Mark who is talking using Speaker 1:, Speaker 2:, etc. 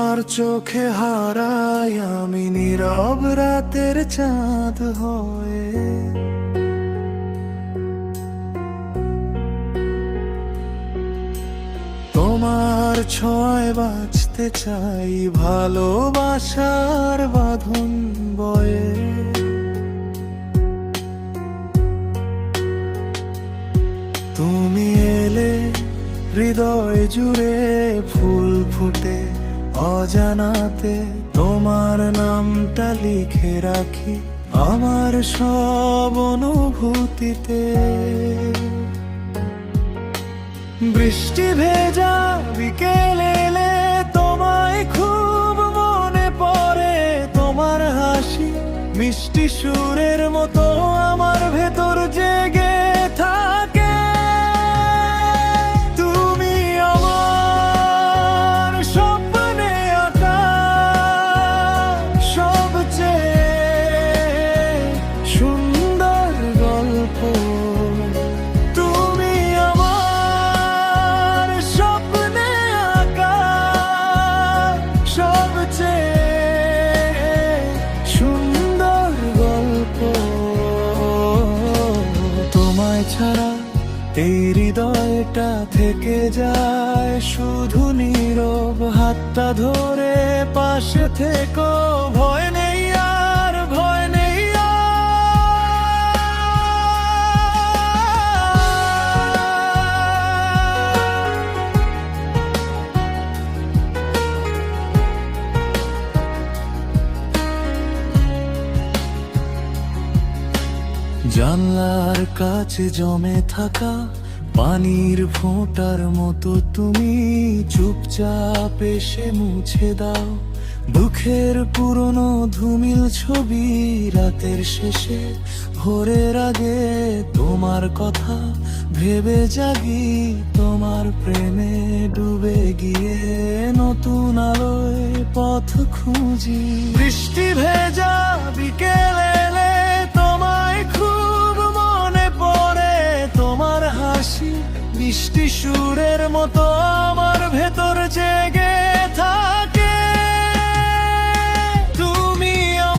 Speaker 1: তোমার চোখে হারাই আমি নীরব রাতের চাঁদ হয়ে। তোমার ছোঁয়ায় বাঁচতে চাই ভালোবাসার বাঁধন বয়ে। তুমি এলে হৃদয় জুড়ে ফুল ফুটে অজানাতে, তোমার নামটা লিখে রাখি আমার সব অনুভূতিতে। বৃষ্টি ভেজা বিকেল এলে তোমায় খুব মনে পড়ে, তোমার হাসি মিষ্টি সুরের মতো আমার ভেতর জেগে থাকে। তুমি আমার স্বপ্নে আঁকা সবচেয়ে সুন্দর গল্প। তুমি আমার স্বপ্নে আঁকা সবচেয়ে সুন্দর গল্প। তোমায় ছাড়া এই হৃদয়টা থেকে যায় শুধু নীরব। হাতটা ধরে পাশে থেকো, ভয় নেই আর, ভয় নেই আর। জানলার কাছে জমে থাকা পানির ফোঁটার মতো তুমি চুপচাপ এসে মুছে দাও দুঃখের পুরনো ধুমিল ছবি। রাতের শেষে ভোরের আগে তোমার কথা ভেবে জাগি, তোমার প্রেমে ডুবে গিয়ে নতুন আলোয় পথ খুঁজি। বৃষ্টি